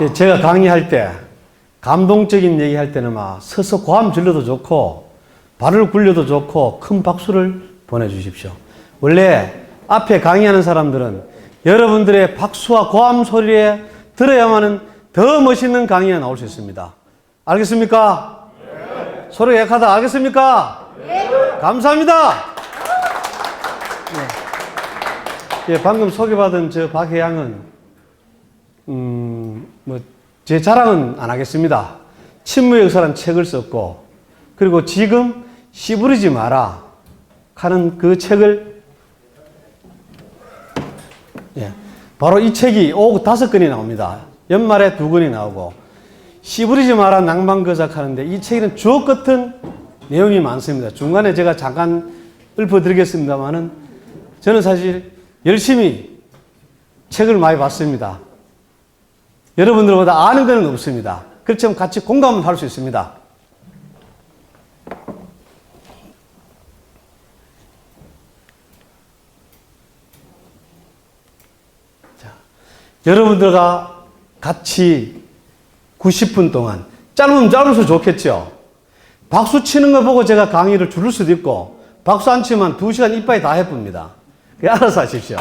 제가 강의할 때 감동적인 얘기 할 때는 막 서서 고함 질러도 좋고 발을 굴려도 좋고 큰 박수를 보내주십시오. 원래 앞에 강의하는 사람들은 여러분들의 박수와 고함 소리에 들어야만은 더 멋있는 강의가 나올 수 있습니다. 알겠습니까? 네. 소리가 약하다. 알겠습니까? 네. 감사합니다. 네. 예, 방금 소개받은 저 박혜양은 제 자랑은 안 하겠습니다. 친무의 역사라는 책을 썼고, 그리고 지금 씨부리지 마라 하는 그 책을, 예, 바로 이 책이 오후 5권이 나옵니다. 연말에 2권이 나오고, 씨부리지 마라 낭만거작 하는데 이 책에는 주옥 같은 내용이 많습니다. 중간에 제가 잠깐 읊어드리겠습니다만은, 저는 사실 열심히 책을 많이 봤습니다. 여러분들보다 아는 것은 없습니다. 그렇지만 같이 공감을 할 수 있습니다. 자, 여러분들과 같이 90분 동안, 짧으면 짧을수록 좋겠죠. 박수 치는 거 보고 제가 강의를 줄일 수도 있고, 박수 안 치면 2시간 이빠이 다 해봅니다. 알아서 하십시오.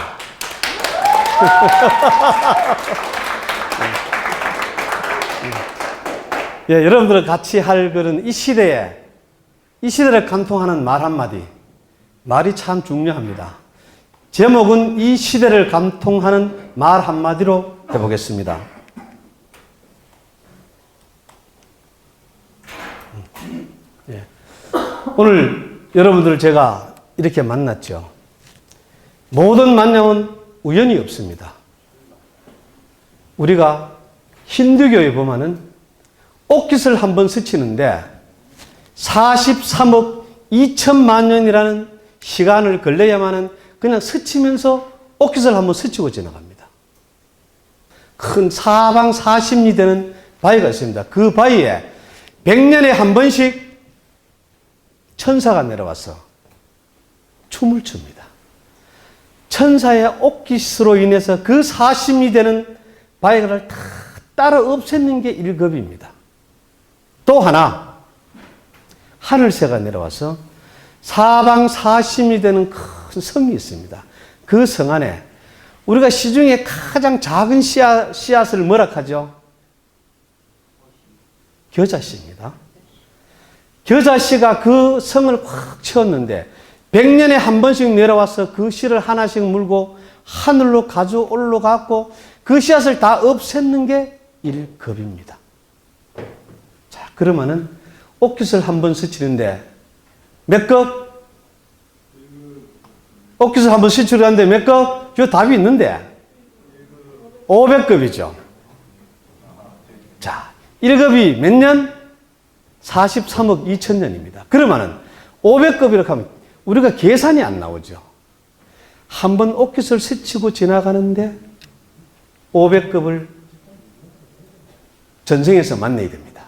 예, 여러분들과 같이 할 글은 이 시대를 관통하는 말 한마디. 말이 참 중요합니다. 제목은 이 시대를 관통하는 말 한마디로 해보겠습니다. 예. 오늘 여러분들을 제가 이렇게 만났죠. 모든 만남은 우연이 없습니다. 우리가 힌두교에 보면은 옷깃을 한번 스치는데 43억 2천만 년이라는 시간을 걸려야만은 그냥 스치면서 옷깃을 한번 스치고 지나갑니다. 큰 사방 40리 되는 바위가 있습니다. 그 바위에 100년에 한 번씩 천사가 내려와서 춤을 춥니다. 천사의 옷깃으로 인해서 그 40리 되는 바위를 다 따라 없애는 게 일급입니다. 또 하나, 하늘새가 내려와서 사방 40리 되는 큰 성이 있습니다. 그 성 안에 우리가 시중에 가장 작은 씨앗을 뭐라 하죠? 겨자씨입니다. 겨자씨가 그 성을 확 채웠는데 100년에 한 번씩 내려와서 그 씨를 하나씩 물고 하늘로 가져 올라가고 그 씨앗을 다 없애는 게 일급입니다. 자, 그러면은 옷깃을 한 번 스치는데 몇 급? 옷깃을 한 번 스치는데 몇 급? 저 답이 있는데 500급이죠. 자, 1급이 몇 년? 43억 2천 년입니다. 그러면은 500급이라고 하면 우리가 계산이 안 나오죠. 한 번 옷깃을 스치고 지나가는데 500급을 전생에서 만나야 됩니다.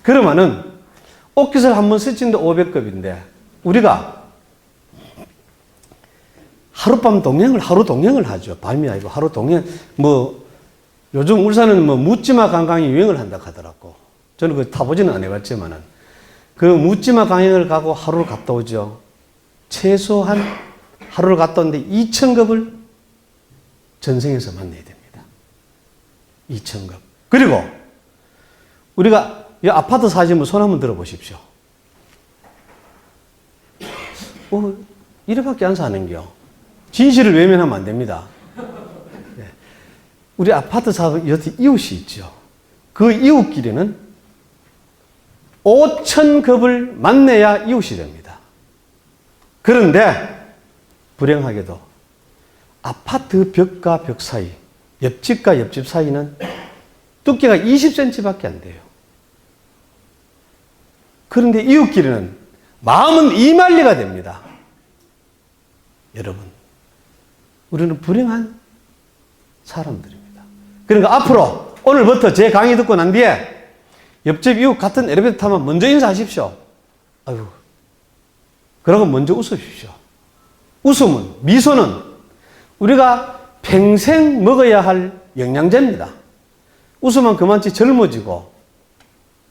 그러면은 옷깃을 한 번 스치는데 500급인데 우리가 하루 동행을 하죠. 밤이 아니고 하루 동행. 요즘 울산은 묻지마 관광이 유행을 한다 하더라고. 저는 그 타보지는 안 해봤지만은 그 묻지마 강행을 가고 하루를 갔다 오죠. 최소한 하루를 갔다 오는데 2,000급을 전생에서 만나야 됩니다. 2,000급. 그리고 우리가 이 아파트 사시면 손 한번 들어보십시오. 이래밖에 안 사는겨. 진실을 외면하면 안 됩니다. 네. 우리 아파트 사는 여기 이웃이 있죠. 그 이웃끼리는 5,000급을 만나야 이웃이 됩니다. 그런데 불행하게도 아파트 벽과 벽 사이, 옆집과 옆집 사이는 두께가 20cm밖에 안 돼요. 그런데 이웃끼리는 마음은 이만리가 됩니다. 여러분, 우리는 불행한 사람들입니다. 그러니까 앞으로 오늘부터 제 강의 듣고 난 뒤에 옆집 이웃 같은 엘리베이터 타면 먼저 인사하십시오. 아유, 그러고 먼저 웃으십시오. 웃음은, 미소는 우리가 평생 먹어야 할 영양제입니다. 웃으면 그만치 젊어지고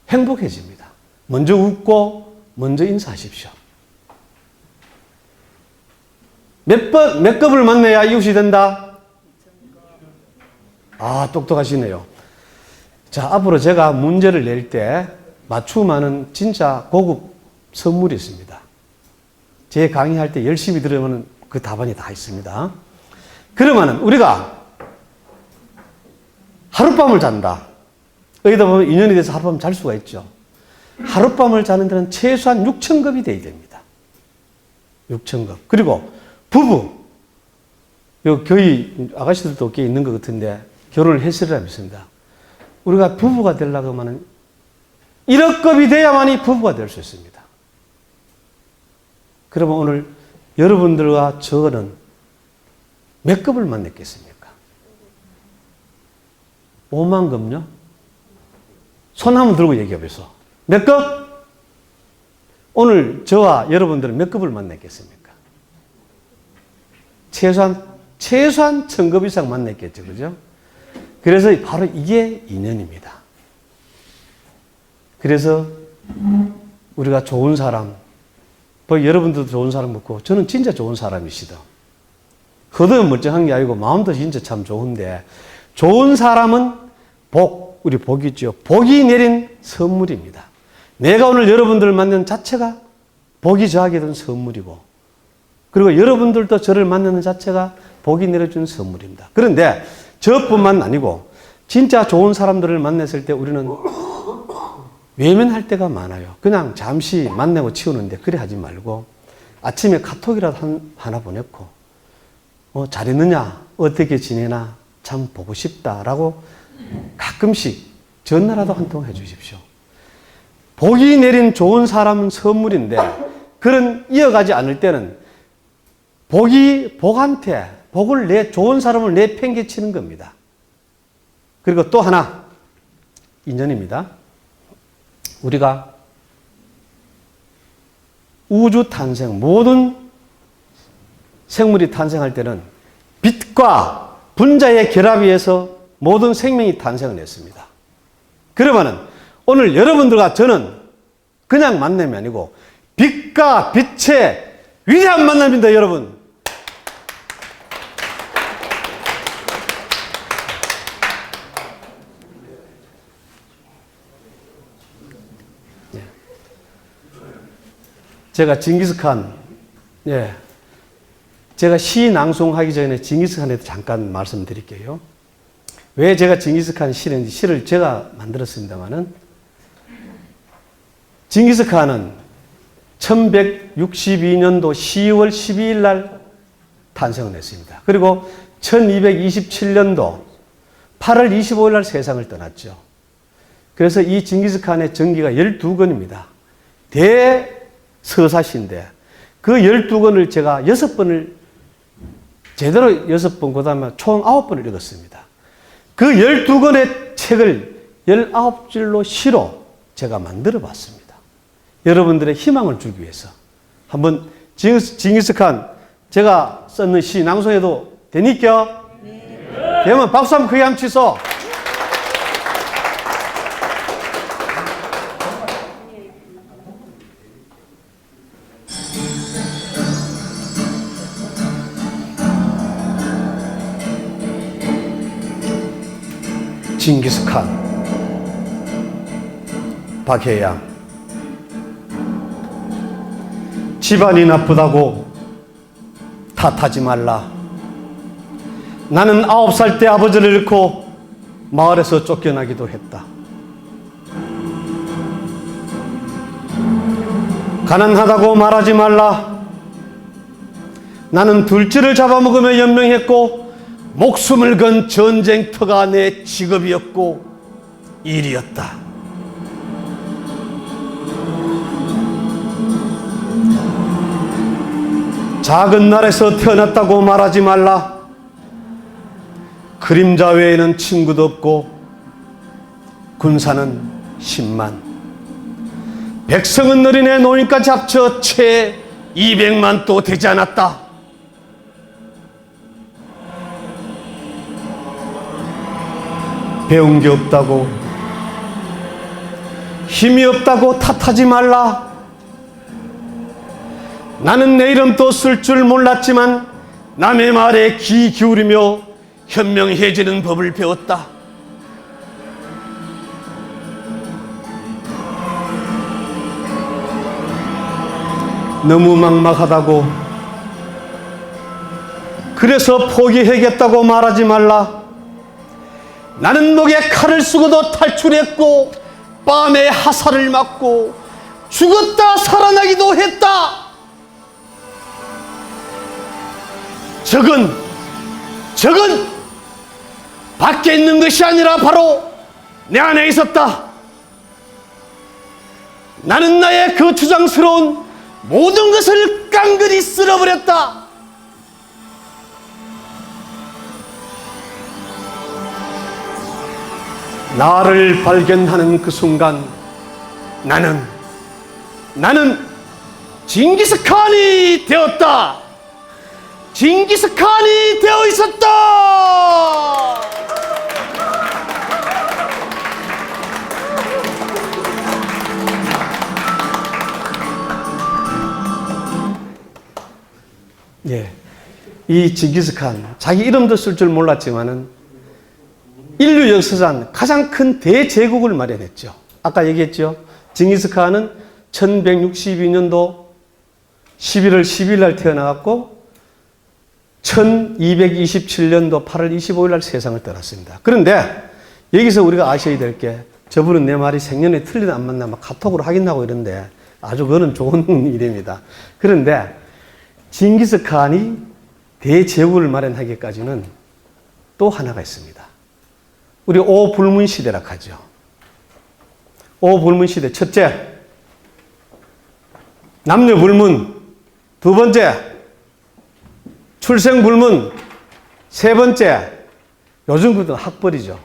행복해집니다. 먼저 웃고 먼저 인사하십시오. 몇 급을 만나야 이웃이 된다? 아, 똑똑하시네요. 자, 앞으로 제가 문제를 낼 때 맞춤하는 진짜 고급 선물이 있습니다. 제 강의할 때 열심히 들으면 그 답안이 다 있습니다. 그러면은 우리가 하룻밤을 잔다. 여기다 보면 인연이 돼서 하룻밤 잘 수가 있죠. 하룻밤을 자는 데는 최소한 6,000급이 돼야 됩니다. 6,000급. 그리고 부부. 요 교회 아가씨들도 꽤 있는 것 같은데 결혼을 했으리라 믿습니다. 우리가 부부가 되려고 하면 1억급이 돼야만이 부부가 될 수 있습니다. 그러면 오늘 여러분들과 저는 몇 급을 만났겠습니까? 5만 급요? 손 한번 들고 얘기해 보세요. 몇 급? 오늘 저와 여러분들은 몇 급을 만났겠습니까? 최소한 1,000급 이상 만났겠죠. 그죠? 그래서 바로 이게 인연입니다. 그래서 우리가 좋은 사람, 뭐 여러분들도 좋은 사람 같고 저는 진짜 좋은 사람이시다. 겉은 멀쩡한 게 아니고 마음도 진짜 참 좋은데 좋은 사람은 우리 복이죠. 복이 내린 선물입니다. 내가 오늘 여러분들을 만나는 자체가 복이 저에게 된 선물이고 그리고 여러분들도 저를 만나는 자체가 복이 내려준 선물입니다. 그런데 저뿐만 아니고 진짜 좋은 사람들을 만났을 때 우리는 외면할 때가 많아요. 그냥 잠시 만나고 치우는데 그래 하지 말고 아침에 카톡이라도 하나 보냈고 잘 있느냐? 어떻게 지내나? 참 보고 싶다라고 가끔씩 전화라도 한 통 해주십시오. 복이 내린 좋은 사람은 선물인데 그런 이어가지 않을 때는 복을 좋은 사람을 내팽개치는 겁니다. 그리고 또 하나 인연입니다. 우리가 우주 탄생, 모든 생물이 탄생할 때는 빛과 분자의 결합에 의해서 모든 생명이 탄생을 했습니다. 그러면은 오늘 여러분들과 저는 그냥 만남이 아니고 빛과 빛의 위대한 만남입니다, 여러분. 제가 징기스칸, 제가 시 낭송하기 전에 징기스칸에 잠깐 말씀드릴게요. 왜 제가 징기스칸 시를 제가 만들었습니다만은 징기스칸은 1162년도 10월 12일 날 탄생을 했습니다. 그리고 1227년도 8월 25일 날 세상을 떠났죠. 그래서 이 징기스칸의 전기가 12권입니다. 대서사시인데 그 12권을 제가 6번을 제대로 6번, 그 다음에 총 9번을 읽었습니다. 그 12권의 책을 19줄로 시로 제가 만들어 봤습니다. 여러분들의 희망을 주기 위해서. 한번 징기스칸 제가 썼는 시 낭송해도 되니까? 네. 되면 박수 한번 크게 한번 치소. 징기스칸 박해양 집안이 나쁘다고 탓하지 말라. 나는 9살 때 아버지를 잃고 마을에서 쫓겨나기도 했다. 가난하다고 말하지 말라. 나는 둘째를 잡아먹으며 연명했고 목숨을 건 전쟁터가 내 직업이었고 일이었다. 작은 날에서 태어났다고 말하지 말라. 그림자 외에는 친구도 없고 군사는 10만, 백성은 어린애 노인까지 합쳐 채 200만도 되지 않았다. 배운 게 없다고, 힘이 없다고 탓하지 말라. 나는 내 이름도 쓸 줄 몰랐지만 남의 말에 귀 기울이며 현명해지는 법을 배웠다. 너무 막막하다고, 그래서 포기하겠다고 말하지 말라. 나는 목에 칼을 쓰고도 탈출했고 밤에 화살을 맞고 죽었다 살아나기도 했다. 적은 밖에 있는 것이 아니라 바로 내 안에 있었다. 나는 나의 그 주장스러운 모든 것을 깡그리 쓸어버렸다. 나를 발견하는 그 순간 나는 징기스칸이 되었다. 징기스칸이 되어 있었다. 예, 이 징기스칸 자기 이름도 쓸 줄 몰랐지만은 인류 역사상 가장 큰 대제국을 마련했죠. 아까 얘기했죠. 징기스칸은 1162년도 11월 10일 날 태어나갔고 1227년도 8월 25일 날 세상을 떠났습니다. 그런데 여기서 우리가 아셔야 될 게, 저분은 내 말이 생년에 틀리다 안 맞나 막 카톡으로 확인하고 이런데 아주 그거는 좋은 일입니다. 그런데 징기스칸이 대제국을 마련하기까지는 또 하나가 있습니다. 우리 오불문 시대라 하죠. 오불문 시대. 첫째, 남녀 불문. 두 번째, 출생 불문. 세 번째, 요즘 그것도 학벌이죠.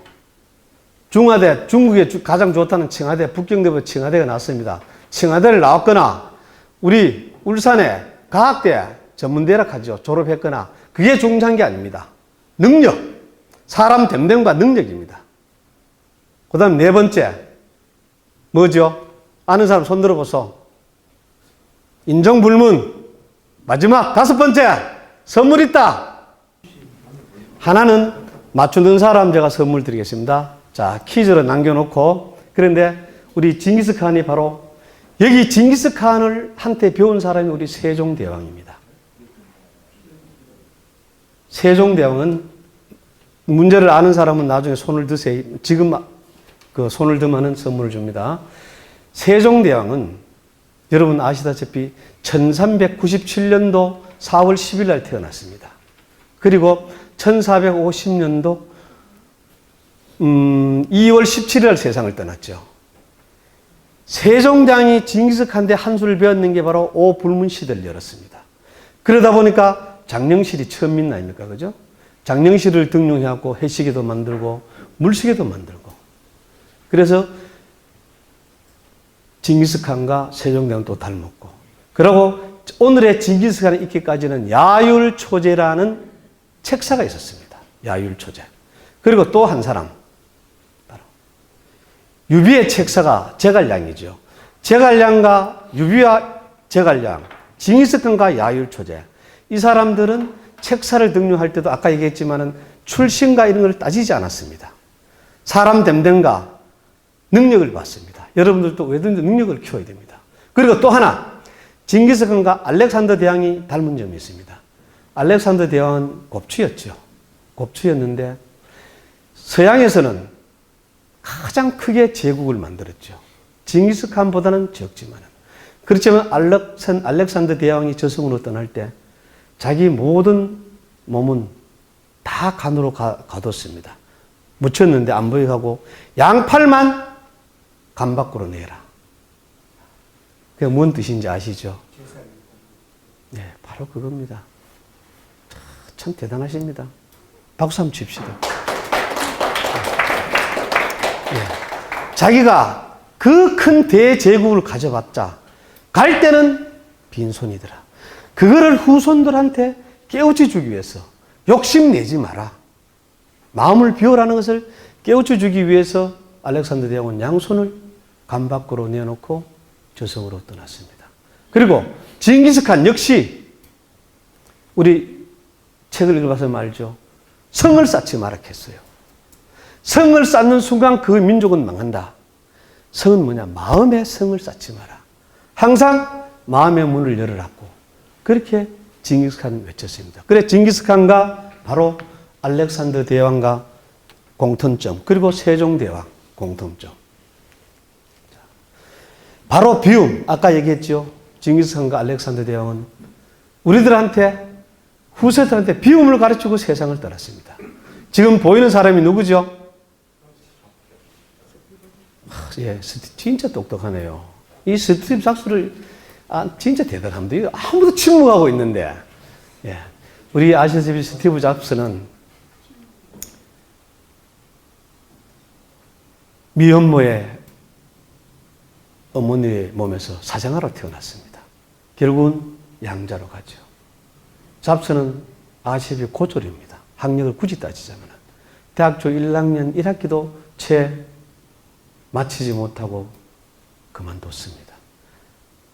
중화대, 중국에 가장 좋다는 칭화대, 북경대부터 칭화대가 나왔습니다. 칭화대를 나왔거나 우리 울산에 과학대 전문대라 하죠. 졸업했거나 그게 중요한 게 아닙니다. 능력. 사람 됨됨과 능력입니다. 그 다음 네 번째, 뭐죠? 아는 사람 손 들어보소. 인정불문. 마지막 다섯 번째, 선물 있다. 하나는 맞추는 사람 제가 선물 드리겠습니다. 자, 퀴즈로 남겨놓고. 그런데 우리 징기스칸이 바로, 여기 징기스칸을 한테 배운 사람이 우리 세종대왕입니다. 세종대왕은, 문제를 아는 사람은 나중에 손을 드세요. 지금 그 손을 들면 선물을 줍니다. 세종대왕은 여러분 아시다시피 1397년도 4월 10일 날 태어났습니다. 그리고 1450년도 2월 17일 날 세상을 떠났죠. 세종대왕이 징기스칸한테 한수를 배웠는 게 바로 오불문 시대를 열었습니다. 그러다 보니까 장령실이 처음 있는 아닙니까? 그죠? 장령실을 등용해갖고 해시계도 만들고 물시계도 만들고. 그래서 징기스칸과 세종대왕은 또 닮았고. 그리고 오늘의 징기스칸에 있기까지는 야율초제라는 책사가 있었습니다. 야율초제. 그리고 또 한 사람. 바로 유비의 책사가 제갈량이죠. 제갈량과 유비와 제갈량, 징기스칸과 야율초제. 이 사람들은 책사를 등용할 때도 아까 얘기했지만은 출신과 이런 걸 따지지 않았습니다. 사람 됨됨과 능력을 봤습니다. 여러분들도 왜든지 능력을 키워야 됩니다. 그리고 또 하나, 징기스칸과 알렉산더 대왕이 닮은 점이 있습니다. 알렉산더 대왕은 곱추였죠. 곱추였는데 서양에서는 가장 크게 제국을 만들었죠. 징기스칸보다는 적지만은. 그렇지만 알렉산더 대왕이 저승으로 떠날 때 자기 모든 몸은 다 간으로 가뒀습니다. 묻혔는데 안 보이고 양팔만 간 밖으로 내라. 그게 뭔 뜻인지 아시죠? 네, 바로 그겁니다. 참 대단하십니다. 박수 한번 칩시다. 네. 자기가 그 큰 대제국을 가져봤자 갈 때는 빈손이더라. 그거를 후손들한테 깨우쳐 주기 위해서 욕심내지 마라. 마음을 비우라는 것을 깨우쳐 주기 위해서 알렉산더 대왕은 양손을 간 밖으로 내놓고 저승으로 떠났습니다. 그리고 징기스칸 역시 우리 책을 읽어봐서 말죠. 성을 쌓지 마라 했어요. 성을 쌓는 순간 그 민족은 망한다. 성은 뭐냐? 마음의 성을 쌓지 마라. 항상 마음의 문을 열어놨고 그렇게 징기스칸은 외쳤습니다. 그래 징기스칸과 바로 알렉산더 대왕과 공통점, 그리고 세종대왕 공통점. 바로 비움, 아까 얘기했죠. 징기스칸과 알렉산더 대왕은 우리들한테, 후세들한테 비움을 가르치고 세상을 떠났습니다. 지금 보이는 사람이 누구죠? 예, 진짜 똑똑하네요. 이 스티브 잡스를 진짜 대단합니다. 아무도 침묵하고 있는데, 예, 우리 아시다시피 스티브 잡스는 미혼모의 어머니의 몸에서 사생아로 태어났습니다. 결국은 양자로 가죠. 잡스는 아시다시피 고졸입니다. 학력을 굳이 따지자면 대학교 1학년 1학기도 채 마치지 못하고 그만뒀습니다.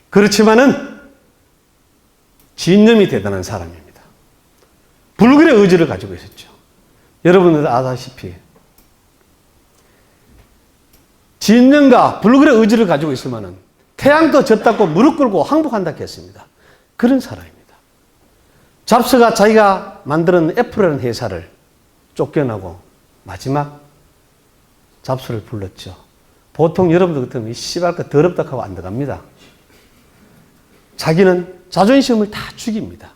그렇지만은 진념이 대단한 사람입니다. 불굴의 의지를 가지고 있었죠. 여러분들 아다시피 진념과 불굴의 의지를 가지고 있으면은 태양도 졌다고 무릎 꿇고 항복한다 했습니다. 그런 사람입니다. 잡스가 자기가 만드는 애플이라는 회사를 쫓겨나고 마지막 잡스를 불렀죠. 보통 여러분들 같으면 이 씨발까 더럽다 하고 안 들어갑니다. 자기는 자존심을 다 죽입니다.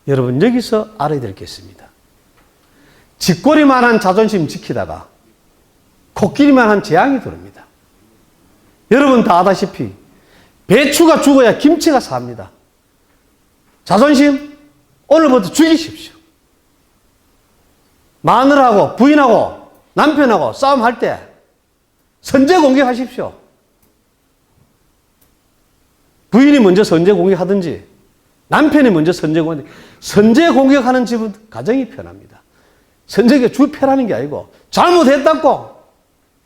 여러분 여기서 알아야 될 게 있습니다. 쥐꼬리만한 자존심 지키다가 코끼리만한 재앙이 들어옵니다. 여러분 다 아다시피 배추가 죽어야 김치가 삽니다. 자존심 오늘부터 죽이십시오. 마누라하고 부인하고 남편하고 싸움할 때 선제 공격하십시오. 부인이 먼저 선제 공격하든지 남편이 먼저 선제 공격. 선제 공격하는 집은 가정이 편합니다. 선제가 주편하는 게 아니고 잘못했다고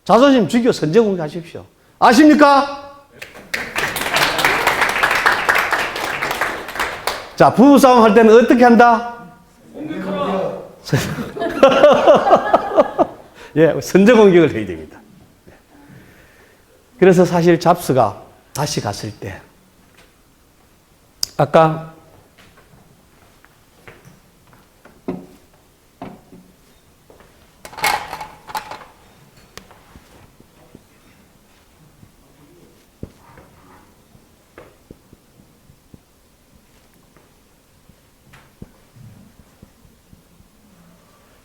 자존심 죽여 선제 공격하십시오. 아십니까? 자, 부부싸움 할 때는 어떻게 한다? 공격하라. 예, 선제 공격을 해야 됩니다. 그래서 사실 잡스가 다시 갔을 때 아까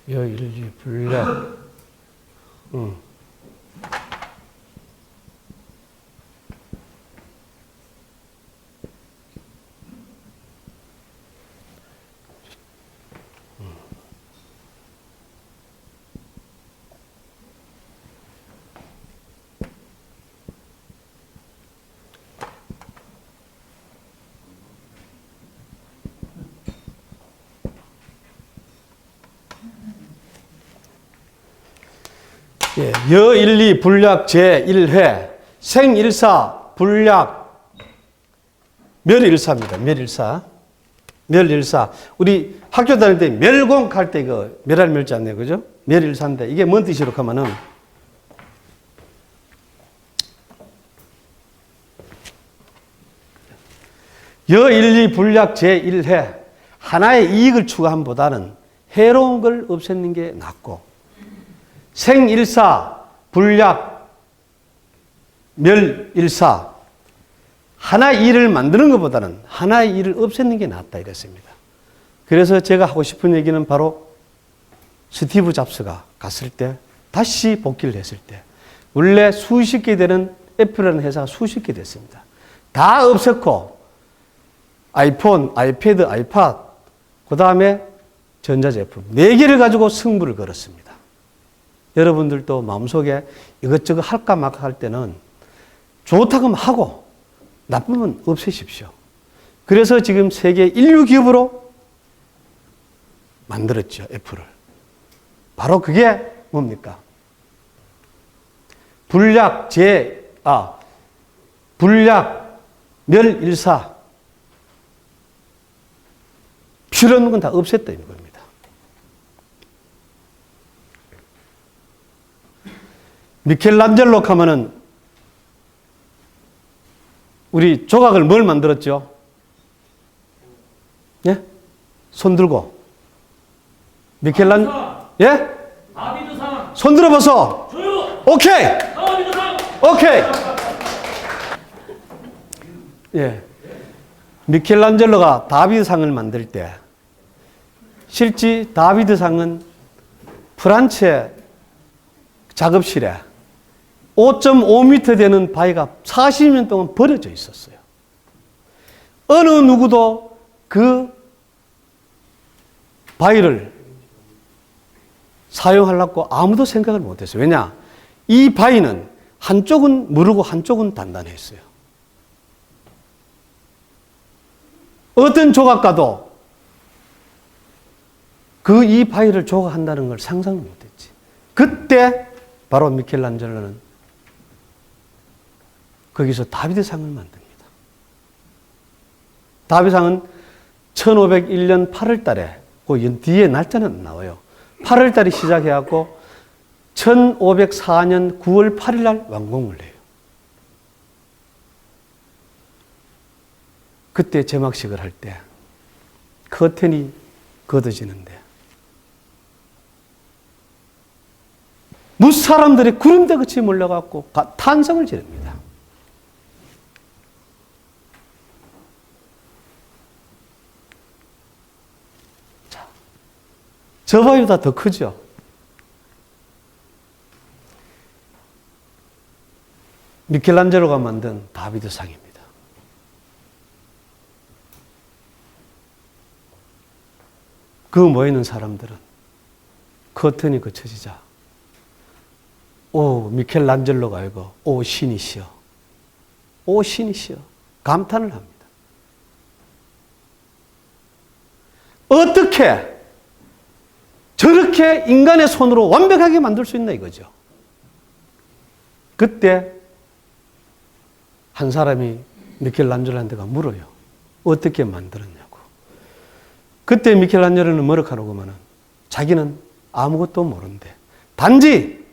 여일지 불략 예, 여일리 불략 제1회 생일사 불략 멸일사입니다. 멸일사. 우리 학교 다닐 때 멸공할 때 그 멸할 멸자 안 내요. 그죠? 멸일사인데 이게 뭔 뜻이로 하면은 여일리 불략 제1회 하나의 이익을 추구함보다는 해로운 걸 없애는 게 낫고 생일사, 불략, 멸일사 하나의 일을 만드는 것보다는 하나의 일을 없애는 게 낫다 이랬습니다. 그래서 제가 하고 싶은 얘기는 바로 스티브 잡스가 갔을 때 다시 복귀를 했을 때 원래 수십 개 되는 애플이라는 회사가 수십 개 됐습니다. 다 없앴고 아이폰, 아이패드, 아이팟 그 다음에 전자제품 4개를 가지고 승부를 걸었습니다. 여러분들도 마음속에 이것저것 할까 말까 할 때는 좋다고 하고 나쁘면 없애십시오. 그래서 지금 세계 인류 기업으로 만들었죠, 애플을. 바로 그게 뭡니까? 불약, 멸일사. 필요 없는 건 다 없앴다 이 겁니다. 미켈란젤로 하면은 우리 조각을 뭘 만들었죠? 예? 손 들고. 예? 다비드상. 손 들어보소. 조용. 오케이. 다비드상. 오케이. 예. 미켈란젤로가 다비드상을 만들 때 실제 다비드상은 프란츠의 작업실에 5.5m 되는 바위가 40년 동안 버려져 있었어요. 어느 누구도 그 바위를 사용하려고 아무도 생각을 못했어요. 왜냐? 이 바위는 한쪽은 무르고 한쪽은 단단했어요. 어떤 조각가도 그 이 바위를 조각한다는 걸 상상을 못했지. 그때 바로 미켈란젤로는 거기서 다비드상을 만듭니다. 다비드상은 1501년 8월 달에, 그 뒤에 날짜는 나와요. 8월 달에 시작해갖고 1504년 9월 8일 날 완공을 해요. 그때 제막식을 할 때 커튼이 걷어지는데 무사람들이 구름대같이 몰려갖고 탄성을 지릅니다. 자, 저 바위보다 더 크죠? 미켈란젤로가 만든 다비드상입니다. 그 모이는 사람들은 커튼이 거쳐지자 오 미켈란젤로가 알고 오 신이시여, 오 신이시여 감탄을 합니다. 어떻게 저렇게 인간의 손으로 완벽하게 만들 수 있나 이거죠. 그때 한 사람이 미켈란젤로한테가 물어요. 어떻게 만들었냐고. 그때 미켈란젤로는 뭐라고 하냐면은 자기는 아무것도 모르는데 단지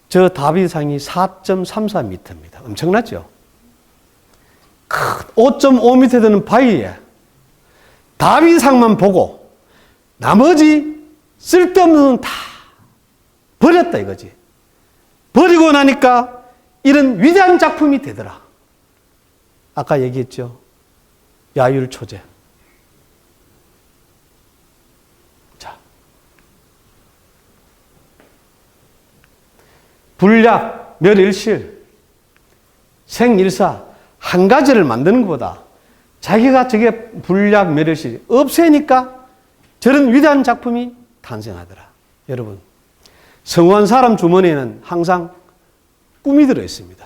저 다비드상이 4.34m입니다. 엄청나죠? 5.5m 되는 바위에 다비드상만 보고 나머지 쓸데없는 다 버렸다 이거지. 버리고 나니까 이런 위대한 작품이 되더라. 아까 얘기했죠. 야율초제. 자, 불약, 멸일실, 생일사 한 가지를 만드는 것보다 자기가 저게 불약, 멸일실 없애니까 저런 위대한 작품이 탄생하더라. 여러분, 성공한 사람 주머니에는 항상 꿈이 들어 있습니다.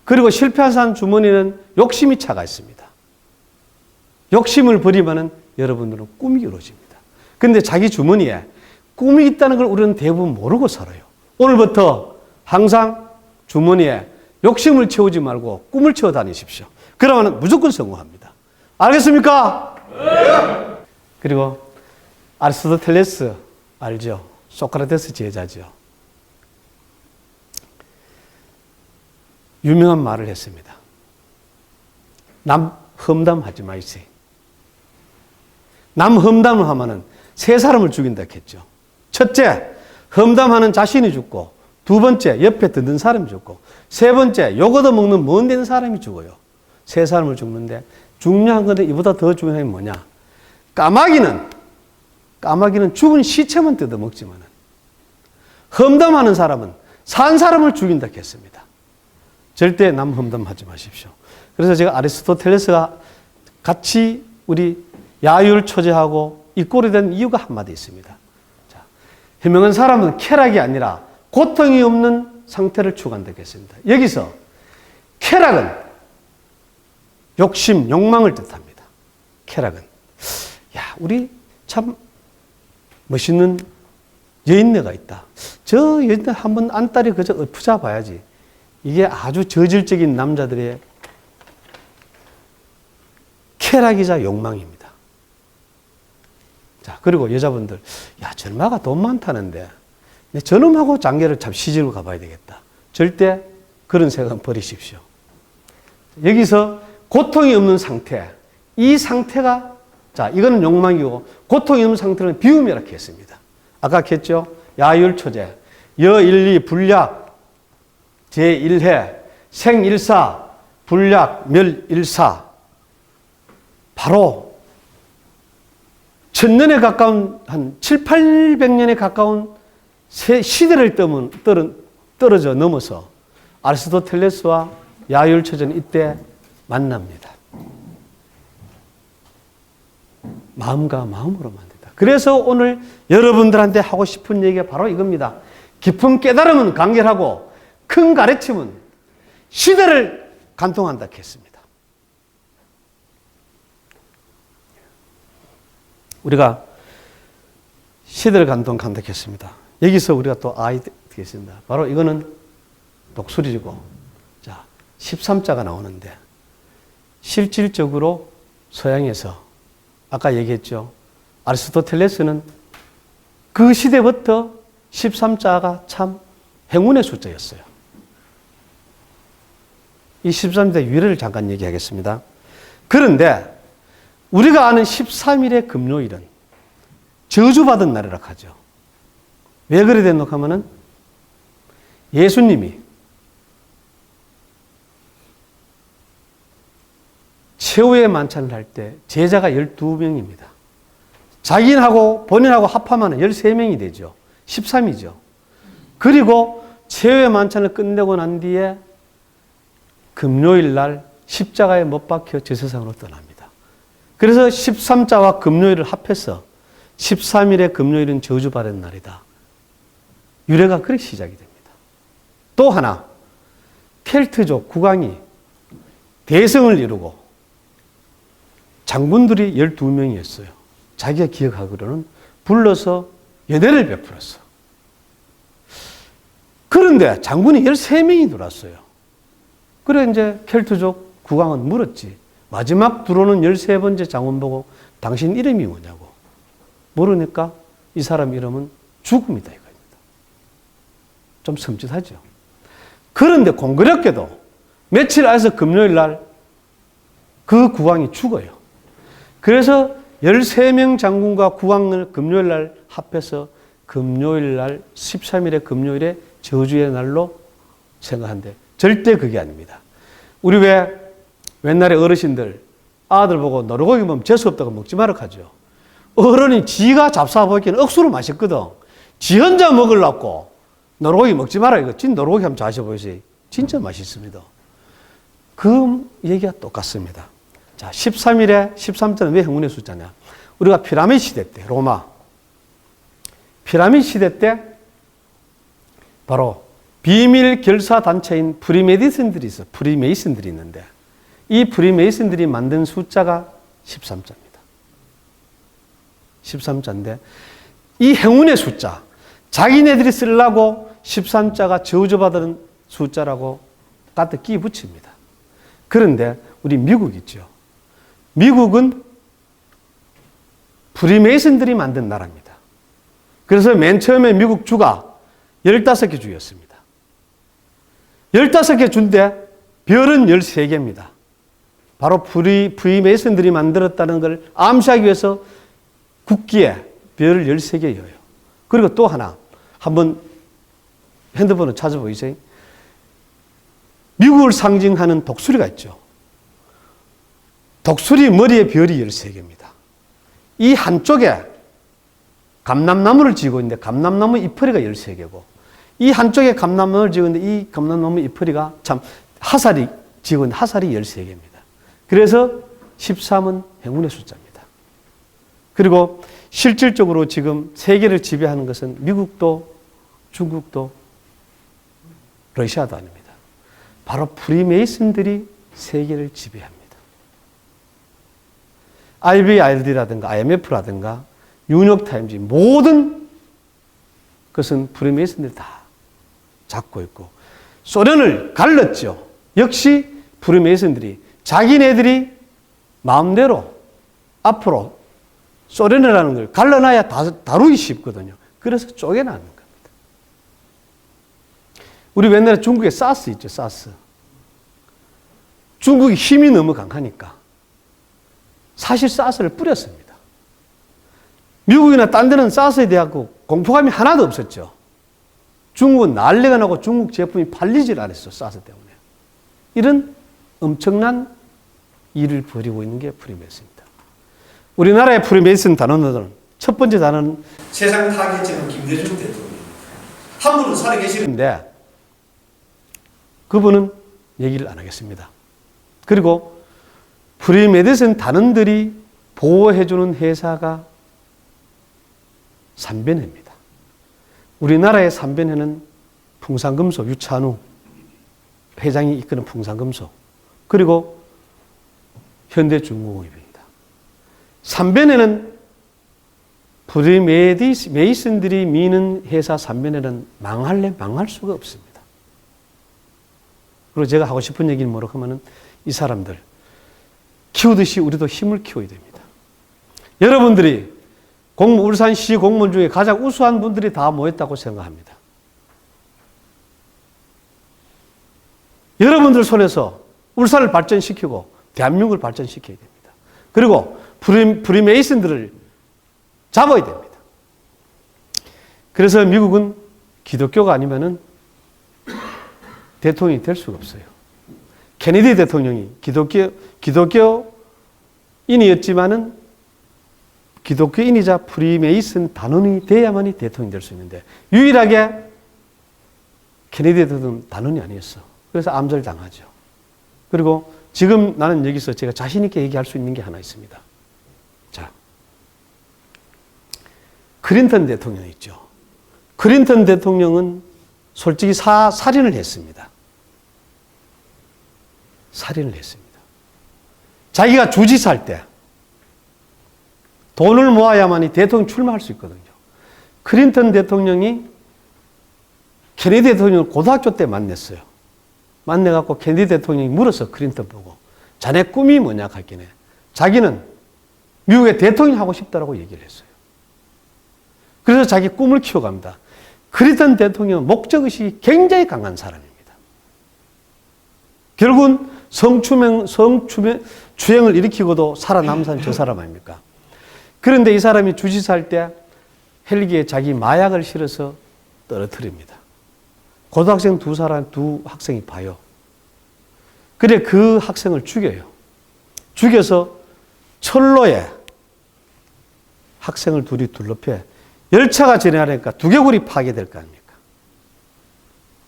그리고 실패한 사람 주머니에는 욕심이 차가 있습니다. 욕심을 버리면은 여러분들은 꿈이 이루어집니다. 그런데 자기 주머니에 꿈이 있다는 걸 우리는 대부분 모르고 살아요. 오늘부터 항상 주머니에 욕심을 채우지 말고 꿈을 채워 다니십시오. 그러면 무조건 성공합니다. 알겠습니까? 네. 그리고 아리스토텔레스 알죠? 소크라테스 제자죠. 유명한 말을 했습니다. 남 험담하지 마이세. 남 험담을 하면은 세 사람을 죽인다 했죠. 첫째, 험담하는 자신이 죽고, 두 번째, 옆에 듣는 사람이 죽고, 세 번째, 욕 얻어먹는 먼 데는 사람이 죽어요. 세 사람을 죽는데 중요한 건데 이보다 더 중요한 게 뭐냐? 까마귀는 죽은 시체만 뜯어먹지만은 험담하는 사람은 산 사람을 죽인다 했습니다. 절대 남 험담하지 마십시오. 그래서 제가 아리스토텔레스가 같이 우리 야율초제하고 이꼴이 된 이유가 한마디 있습니다. 자, 현명한 사람은 쾌락이 아니라 고통이 없는 상태를 추구한다 했습니다. 여기서 쾌락은 욕심, 욕망을 뜻합니다. 쾌락은. 야, 우리 참 멋있는 여인네가 있다. 저 여인네 한번 안달이 그저 엎으자 봐야지. 이게 아주 저질적인 남자들의 쾌락이자 욕망입니다. 자, 그리고 여자분들, 야, 저놈아가 돈 많다는데, 저놈하고 장계를 참 시집을 가봐야 되겠다. 절대 그런 생각은 버리십시오. 여기서 고통이 없는 상태, 이 상태가, 자, 이거는 욕망이고, 고통이 없는 상태는 비움이라고 했습니다. 아까 했죠? 야율초제, 여일리 불약, 제1해, 생일사, 불약, 멸일사. 바로 천년에 가까운 한 7, 800년에 가까운 시대를 떨어져 넘어서 아리스토텔레스와 야율초제는 이때 만납니다. 마음과 마음으로 만든다. 그래서 오늘 여러분들한테 하고 싶은 얘기가 바로 이겁니다. 깊은 깨달음은 간결하고 큰 가르침은 시대를 간통한다 했습니다. 우리가 시대를 간통한다 했습니다. 여기서 우리가 또 아이 되겠습니다. 바로 이거는 독수리고, 자, 13자가 나오는데, 실질적으로 서양에서 아까 얘기했죠. 아리스토텔레스는 그 시대부터 13자가 참 행운의 숫자였어요. 이 13자 유래를 잠깐 얘기하겠습니다. 그런데 우리가 아는 13일의 금요일은 저주받은 날이라고 하죠. 왜 그래 됐노 하면은 예수님이 최후의 만찬을 할 때 제자가 12명입니다. 자기하고 본인하고 합하면 13명이 되죠. 13이죠. 그리고 최후의 만찬을 끝내고 난 뒤에 금요일 날 십자가에 못 박혀 저 세상으로 떠납니다. 그래서 13자와 금요일을 합해서 13일의 금요일은 저주받은 날이다. 유래가 그렇게 시작이 됩니다. 또 하나, 켈트족 국왕이 대성을 이루고 장군들이 12명이었어요. 자기가 기억하기로는 불러서 연회를 베풀었어. 그런데 장군이 13명이 들어왔어요. 그래 이제 켈트족 국왕은 물었지. 마지막 들어오는 13번째 장군 보고 당신 이름이 뭐냐고. 모르니까 이 사람 이름은 죽음이다 이거입니다. 좀 섬찟하죠. 그런데 공교롭게도 며칠 안에서 금요일 날 그 국왕이 죽어요. 그래서 13명 장군과 국왕을 금요일 날 합해서 금요일 날 13일의 금요일에 저주의 날로 생각하는데 절대 그게 아닙니다. 우리 왜 옛날에 어르신들 아들 보고 노루고기 먹으면 재수없다고 먹지 말라 하죠. 어른이 지가 잡숴보기에는 억수로 맛있거든. 지 혼자 먹으려고 노루고기 먹지 마라 이거. 진 노루고기 한번 자셔보세요. 진짜 맛있습니다. 그 얘기가 똑같습니다. 자, 13일에 13자는 왜 행운의 숫자냐? 우리가 피라미드 시대 때 로마 피라미드 시대 때 바로 비밀 결사 단체인 프리메이슨들이 있어. 프리메이슨들이 있는데 이 프리메이슨들이 만든 숫자가 13자입니다. 13자인데 이 행운의 숫자, 자기네들이 쓰려고 13자가 저주받은 숫자라고 갖다 끼 붙입니다. 그런데 우리 미국 있죠. 미국은 프리메이슨들이 만든 나라입니다. 그래서 맨 처음에 미국 주가 15개 주였습니다. 15개 주인데 별은 13개입니다. 바로 프리메이슨들이 만들었다는 걸 암시하기 위해서 국기에 별을 13개 여요. 그리고 또 하나, 한번 핸드폰을 찾아보이세요. 미국을 상징하는 독수리가 있죠. 독수리 머리에 별이 13개입니다. 이 한쪽에 감람나무를 지고 있는데 감람나무 잎허리가 13개고 이 한쪽에 감람나무를 지고 있는데 이 감람나무 잎허리가 참 하살이 지고 있는 하살이 13개입니다. 그래서 13은 행운의 숫자입니다. 그리고 실질적으로 지금 세계를 지배하는 것은 미국도 중국도 러시아도 아닙니다. 바로 프리메이슨들이 세계를 지배합니다. IBRD라든가 IMF라든가 뉴욕타임즈 모든 그것은 프리메이슨들이 다 잡고 있고, 소련을 갈랐죠. 역시 프리메이슨들이 자기네들이 마음대로 앞으로 소련이라는 걸 갈라놔야 다루기 쉽거든요. 그래서 쪼개나는 겁니다. 우리 옛날에 중국에 사스 있죠, 사스. 중국이 힘이 너무 강하니까 사실 사스를 뿌렸습니다. 미국이나 딴 데는 사스에 대한 공포감이 하나도 없었죠. 중국은 난리가 나고 중국 제품이 팔리질 않았어, 사스 때문에. 이런 엄청난 일을 벌이고 있는 게 프리메이슨입니다. 우리나라의 프리메이슨 단원들은 첫 번째 단원은 세상 타겟지는 김대중 대통령입니다. 한 분은 살아계시는데 그분은 얘기를 안 하겠습니다. 그리고 프리메이슨 단원들이 보호해주는 회사가 삼변회입니다. 우리나라의 삼변회는 풍산금속 유찬우 회장이 이끄는 풍산금속, 그리고 현대중공업입니다. 삼변회는 프리메이슨들이 미는 회사 삼변회는 망할 수가 없습니다. 그리고 제가 하고 싶은 얘기는 뭐라고 하면은 이 사람들 키우듯이 우리도 힘을 키워야 됩니다. 여러분들이 울산시 공무원 중에 가장 우수한 분들이 다 모였다고 생각합니다. 여러분들 손에서 울산을 발전시키고 대한민국을 발전시켜야 됩니다. 그리고 프리메이슨들을 잡아야 됩니다. 그래서 미국은 기독교가 아니면은 대통령이 될 수가 없어요. 케네디 대통령이 기독교인이었지만은 기독교인이자 프리메이슨 단원이 돼야만이 대통령이 될 수 있는데 유일하게 케네디 대통령은 단원이 아니었어. 그래서 암살 당하죠. 그리고 지금 나는 여기서 제가 자신 있게 얘기할 수 있는 게 하나 있습니다. 자, 클린턴 대통령 있죠. 클린턴 대통령은 솔직히 살인을 했습니다. 살인을 했습니다. 자기가 주지사할 때 돈을 모아야만이 대통령 출마할 수 있거든요. 클린턴 대통령이 케네디 대통령을 고등학교 때 만났어요. 만나갖고 케네디 대통령이 물었어, 클린턴 보고. 자네 꿈이 뭐냐 했길래 자기는 미국의 대통령 하고 싶다라고 얘기를 했어요. 그래서 자기 꿈을 키워갑니다. 클린턴 대통령은 목적의식이 굉장히 강한 사람입니다. 결국은 성추행을 일으키고도 살아남은 사람이 저 사람 아닙니까? 그런데 이 사람이 주지사할 때 헬기에 자기 마약을 실어서 떨어뜨립니다. 고등학생 두 학생이 봐요. 그래 그 학생을 죽여요. 죽여서 철로에 학생을 둘이 둘러펴 열차가 지나가니까 두개골이 파괴될 거 아닙니까?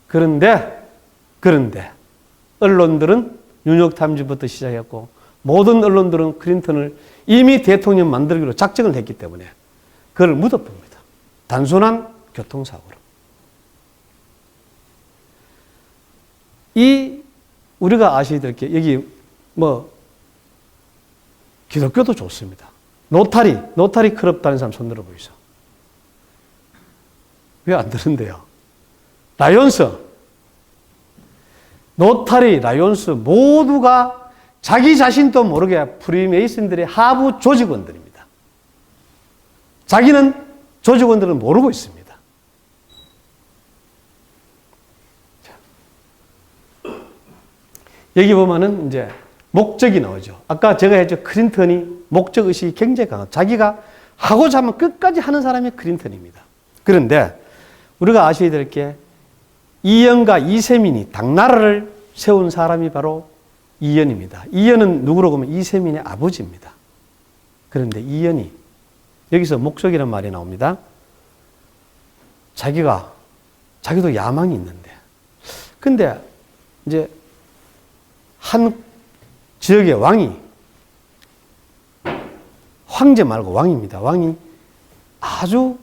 그런데 언론들은 뉴욕타임즈부터 시작했고 모든 언론들은 클린턴을 이미 대통령 만들기로 작정을 했기 때문에 그걸 묻어봅니다. 단순한 교통사고로. 우리가 아셔야 될 게 여기 기독교도 좋습니다. 노타리 클럽 다니는 사람 손 들어보이소. 왜 안 들은데요? 라이온스, 노타리, 라이온스 모두가 자기 자신도 모르게 프리메이슨들의 하부 조직원들입니다. 자기는 조직원들은 모르고 있습니다. 여기 보면은 이제 목적이 나오죠. 아까 제가 했죠. 클린턴이 목적의식이 굉장히 강하다. 자기가 하고자 하면 끝까지 하는 사람이 클린턴입니다. 그런데 우리가 아셔야 될 게 이연과 이세민이 당나라를 세운 사람이 바로 이연입니다. 이연은 누구로 보면 이세민의 아버지입니다. 그런데 이연이 여기서 목적이라는 말이 나옵니다. 자기도 야망이 있는데 근데 이제 한 지역의 왕이 황제 말고 왕입니다. 왕이 아주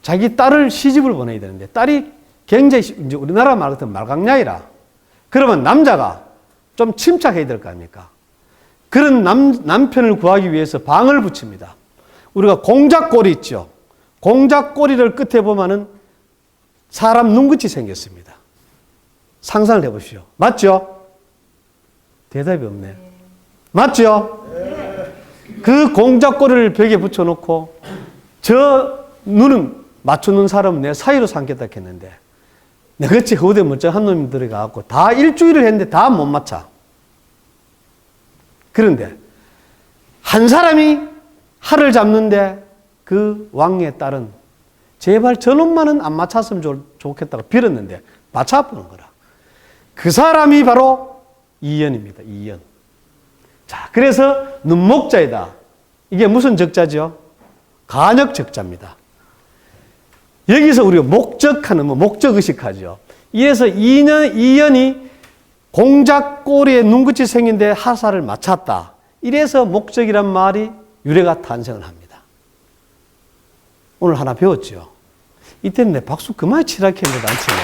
자기 딸을 시집을 보내야 되는데 딸이 굉장히 이제 우리나라 말 같은 말강야이라 그러면 남자가 좀 침착해야 될 거 아닙니까? 그런 남편을 구하기 위해서 방을 붙입니다. 우리가 공작골이 있죠. 공작골이를 끝에 보면은 사람 눈끝이 생겼습니다. 상상을 해보시오. 맞죠? 대답이 없네. 맞죠? 그 공작고리를 벽에 붙여놓고 저 눈은 맞추는 사람은 내 사이로 삼겠다 했는데 내같이 허우대 멀쩡한 놈이 들어가갖고 다 일주일을 했는데 다 못 맞춰. 그런데 한 사람이 할을 잡는데 그 왕의 딸은 제발 저놈만은 안 맞췄으면 좋겠다고 빌었는데 맞춰보는 거라. 그 사람이 바로 이연입니다. 이연. 자, 그래서 눈목자이다. 이게 무슨 적자죠? 간역 적자입니다. 여기서 우리가 목적하는 목적의식하죠. 이래서 이연이 공작꼬리에 눈끝이 생긴데 하사를 맞췄다. 이래서 목적이란 말이 유래가 탄생을 합니다. 오늘 하나 배웠죠. 이때는 내 박수 그만 치라 했는데 안 치네.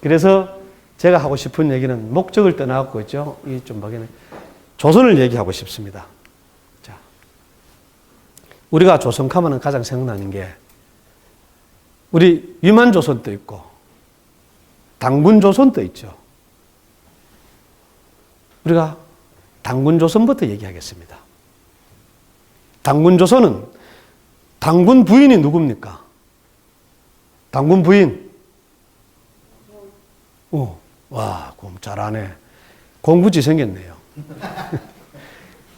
그래서 제가 하고 싶은 얘기는 목적을 떠나고 있죠. 이 좀 보기에는 조선을 얘기하고 싶습니다. 자, 우리가 조선 가면은 가장 생각나는 게 우리 위만조선도 있고 당군조선도 있죠. 우리가 당군조선부터 얘기하겠습니다. 당군조선은 당군 부인이 누굽니까? 당군 부인. 와, 그럼 잘하네. 공부지 생겼네요.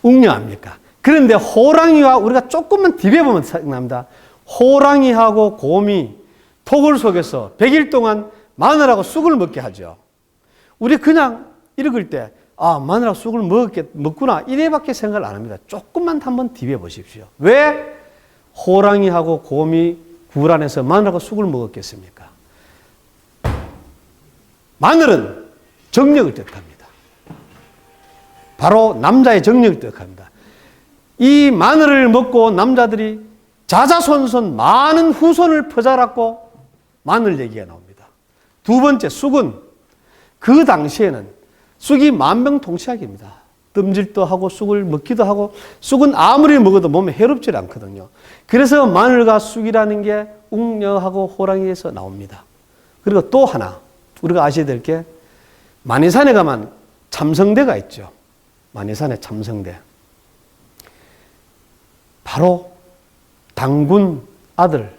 웅녀합니까? 그런데 호랑이와 우리가 조금만 뒤벼보면 생각납니다. 호랑이하고 곰이 토굴 속에서 100일 동안 마늘하고 쑥을 먹게 하죠. 우리 그냥 읽을 때, 아, 마늘하고 쑥을 먹구나. 이래밖에 생각을 안 합니다. 조금만 한번 뒤벼 보십시오. 왜 호랑이하고 곰이 굴 안에서 마늘하고 쑥을 먹었겠습니까? 마늘은 정력을 뜻합니다. 바로 남자의 정력을 뜻합니다. 이 마늘을 먹고 남자들이 자자손손 많은 후손을 퍼자랐고 마늘 얘기가 나옵니다. 두 번째, 쑥은 그 당시에는 쑥이 만병통치약입니다. 뜸질도 하고 쑥을 먹기도 하고 쑥은 아무리 먹어도 몸에 해롭지 않거든요. 그래서 마늘과 쑥이라는 게 웅녀하고 호랑이에서 나옵니다. 그리고 또 하나 우리가 아셔야 될 게 만이산에 가면 참성대가 있죠. 만이산에 참성대. 바로 당군 아들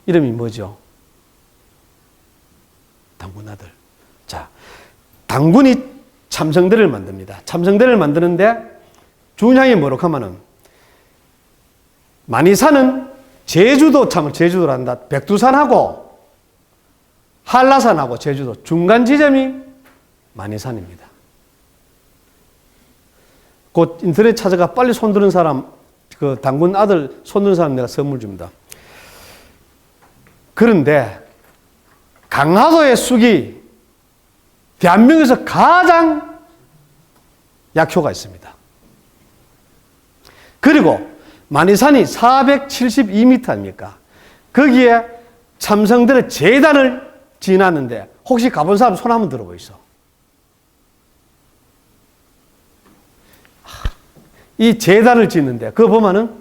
이름이 뭐죠? 당군 아들. 자, 당군이 참성대를 만듭니다. 참성대를 만드는데 준향이 뭐라고 하면은 만이산은 제주도를 한다. 백두산하고 한라산하고 제주도 중간 지점이 만이산입니다. 곧 인터넷 찾아가 빨리 손드는 사람, 그 당군 아들 손드는 사람 내가 선물 줍니다. 그런데 강화도의 쑥이 대한민국에서 가장 약효가 있습니다. 그리고 만이산이 472m 아닙니까? 거기에 참성들의 재단을 지났는데 혹시 가본 사람 손 한번 들어보이소. 이 재단을 짓는데 그거 보면은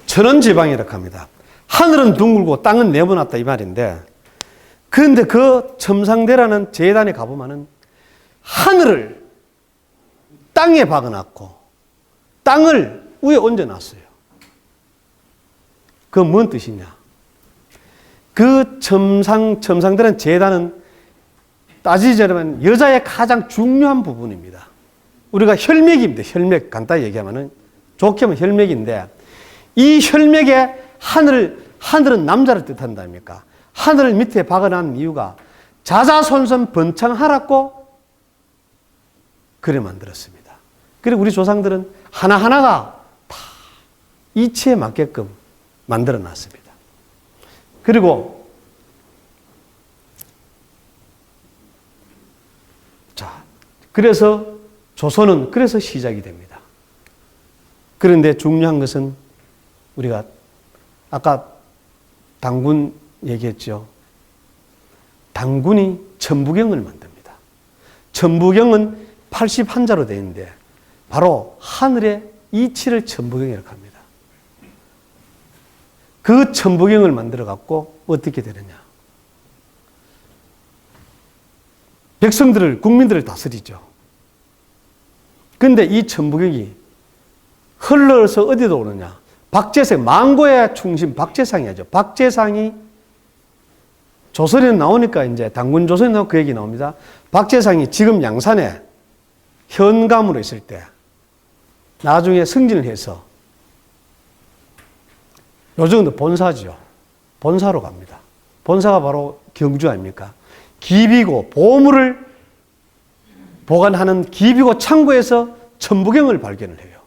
천원지방이라고 합니다. 하늘은 둥글고 땅은 네모났다 이 말인데, 그런데 그 첨상대라는 재단에 가보면은 하늘을 땅에 박아놨고 땅을 위에 얹어놨어요. 그건 뭔 뜻이냐? 그 첨상대라는 재단은 따지자면 여자의 가장 중요한 부분입니다. 우리가 혈맥입니다. 혈맥 간단히 얘기하면은 좋게 하면 혈맥인데, 이 혈맥에 하늘은 남자를 뜻한다니까. 하늘을 밑에 박아놓은 이유가 자자손손 번창하라고 그래 만들었습니다. 그리고 우리 조상들은 하나하나가 다 이치에 맞게끔 만들어 놨습니다. 그리고 자, 그래서 조선은 그래서 시작이 됩니다. 그런데 중요한 것은 우리가 아까 당군 얘기했죠. 당군이 천부경을 만듭니다. 천부경은 81자로 되어 있는데 바로 하늘의 이치를 천부경이라고 합니다. 그 천부경을 만들어 갖고 어떻게 되느냐. 백성들을, 국민들을 다스리죠. 그런데 이 천부경이 흘러서 어디로 오느냐. 박재상, 망고의 중심 박재상이죠. 박재상이 조선에 나오니까 이제 당군 조선에 나오고 그 얘기 나옵니다. 박재상이 지금 양산에 현감으로 있을 때 나중에 승진을 해서 요즘은 본사죠. 본사로 갑니다. 본사가 바로 경주 아닙니까? 기비고 보물을 보관하는 기비고 창고에서 천부경을 발견을 해요.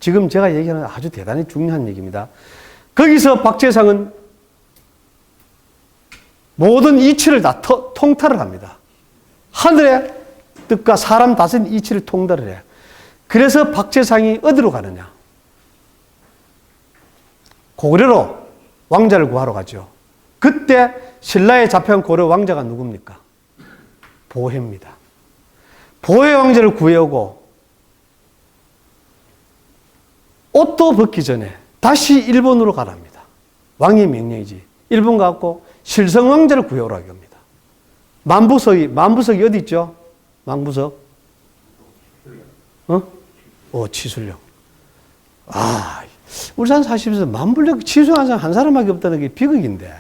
지금 제가 얘기하는 아주 대단히 중요한 얘기입니다. 거기서 박재상은 모든 이치를 다 통달을 합니다. 하늘의 뜻과 사람 다스린 이치를 통달을 해요. 그래서 박재상이 어디로 가느냐? 고구려로 왕자를 구하러 가죠. 그때 신라에 잡혀간 고려 왕자가 누굽니까? 보혜입니다. 보혜 왕자를 구해오고 옷도 벗기 전에 다시 일본으로 가랍니다. 왕의 명령이지. 일본 가고 실성 왕자를 구해오라고 합니다. 만부석이 어디 있죠? 만부석? 치술령. 울산 사시면서 만불력 치수한 사람 한 사람밖에 없다는 게 비극인데.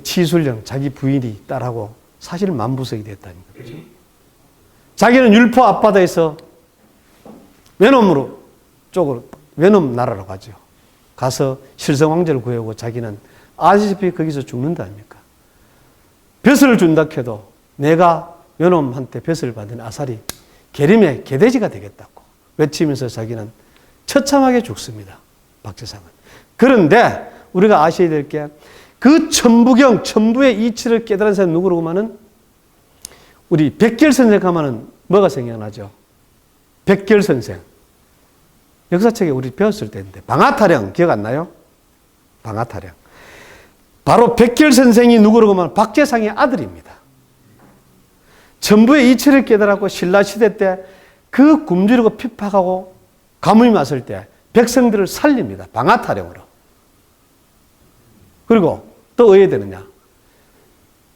치술령, 자기 부인이 딸하고 사실 만부석이 됐다니까. 그죠? 자기는 율포 앞바다에서 외놈 나라로 가죠. 가서 실성 왕자를 구해오고 자기는 아시다시피 거기서 죽는다 아닙니까? 벼슬을 준다 해도 내가 외놈한테 벼슬을 받은 아살이 계림의 개돼지가 되겠다고 외치면서 자기는 처참하게 죽습니다. 박재상은. 그런데 우리가 아셔야 될 게 그 천부경, 천부의 이치를 깨달은 사람이 누구라고 하면은 우리 백결선생 하면은 뭐가 생각나죠? 백결선생. 역사책에 우리 배웠을 때인데 방아타령 기억 안 나요? 방아타령. 바로 백결선생이 누구라고 하면 박재상의 아들입니다. 천부의 이치를 깨달았고 신라시대 때 그 굶주리고 핍박하고 가뭄이 왔을 때 백성들을 살립니다. 방아타령으로. 그리고 또 어디에 되느냐.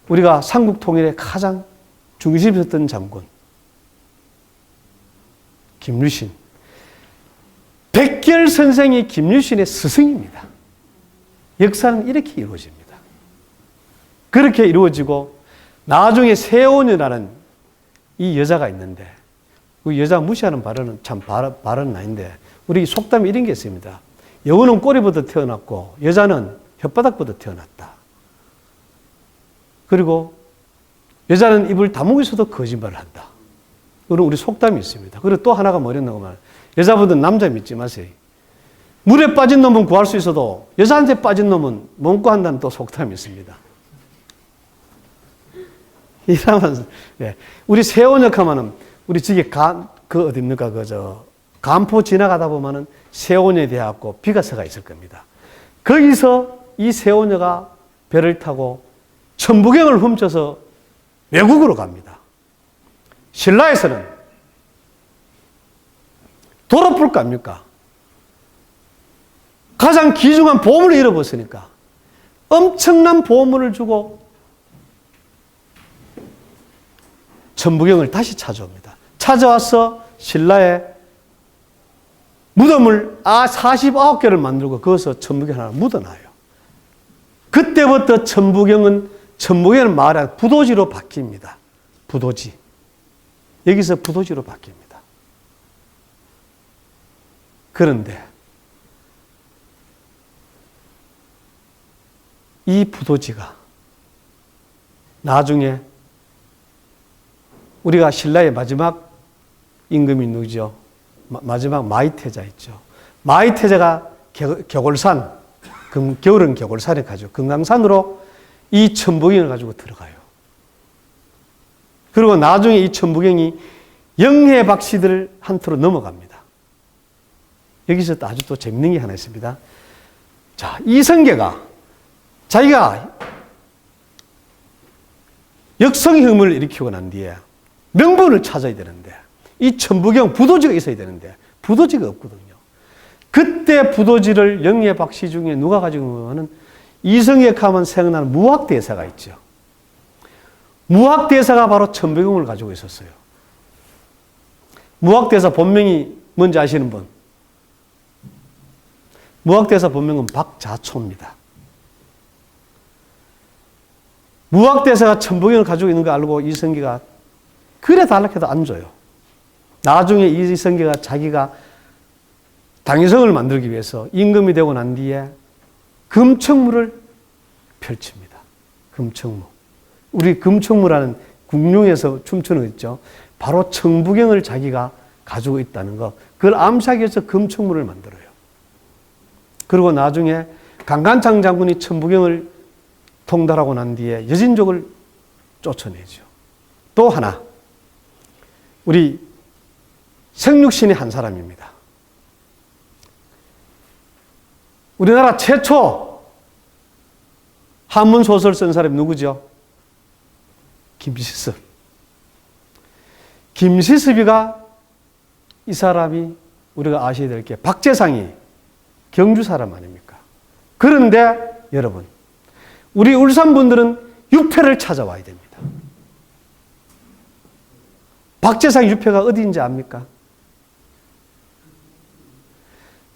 우리가 삼국통일의 가장 중심에 섰던 장군 김유신. 백결선생이 김유신의 스승입니다. 역사는 이렇게 이루어집니다. 그렇게 이루어지고 나중에 세온이라는 이 여자가 있는데 그 여자 무시하는 발언은 참 발언은 아닌데 우리 속담에 이런 게 있습니다. 여우는 꼬리부터 태어났고 여자는 혓바닥부터 태어났다. 그리고 여자는 입을 다물고 있어도 거짓말을 한다. 그런 우리 속담이 있습니다. 그리고 또 하나가 뭐랬냐고 하면 여자분들 남자 믿지 마세요. 물에 빠진 놈은 구할 수 있어도 여자한테 빠진 놈은 못 구한다는 또 속담이 있습니다. 이러면서 우리 세원역 하면은 우리 지금 어딥니까? 간포 지나가다 보면은 세원에 대하고 비가서가 있을 겁니다. 거기서 이 세원여가 배를 타고 천부경을 훔쳐서 외국으로 갑니다. 신라에서는 돌아풀 거 아닙니까? 가장 귀중한 보물을 잃어버렸으니까 엄청난 보물을 주고 천부경을 다시 찾아옵니다. 찾아와서 신라의 무덤을 49개를 만들고 거기서 천부경 하나 묻어놔요. 그때부터 천부경은 말하는 부도지로 바뀝니다. 부도지. 여기서 부도지로 바뀝니다. 그런데 이 부도지가 나중에 우리가 신라의 마지막 임금이 누구죠? 마지막 마이태자 있죠. 마이태자가 격올산 겨울은 겨골산에 가죠. 금강산으로 이 천부경을 가지고 들어가요. 그리고 나중에 이 천부경이 영해박씨들 한테로 넘어갑니다. 여기서 아주 또 재밌는 게 하나 있습니다. 자, 이성계가 자기가 역성혁명을 일으키고 난 뒤에 명분을 찾아야 되는데 이 천부경 부도지가 있어야 되는데 부도지가 없거든요. 그때 부도지를 영예박씨 중에 누가 가지고 오면은 이성계 하면 생각나는 무학대사가 있죠. 무학대사가 바로 천부경을 가지고 있었어요. 무학대사 본명이 뭔지 아시는 분? 무학대사 본명은 박자초입니다. 무학대사가 천부경을 가지고 있는 거 알고 이성계가 그래 달라 해도 안 줘요. 나중에 이성계가 자기가 당위성을 만들기 위해서 임금이 되고 난 뒤에 금청무를 펼칩니다. 금청무. 우리 금청무라는 궁룡에서 춤추는 거 있죠. 바로 천부경을 자기가 가지고 있다는 거. 그걸 암시하기 위해서 금청무를 만들어요. 그리고 나중에 강간창 장군이 천부경을 통달하고 난 뒤에 여진족을 쫓아내죠. 또 하나, 우리 생육신의 한 사람입니다. 우리나라 최초 한문 소설 쓴 사람이 누구죠? 김시섭. 김시섭이가 이 사람이 우리가 아셔야 될 게 박재상이 경주 사람 아닙니까? 그런데 여러분, 우리 울산 분들은 유패를 찾아와야 됩니다. 박재상 유패가 어디인지 압니까?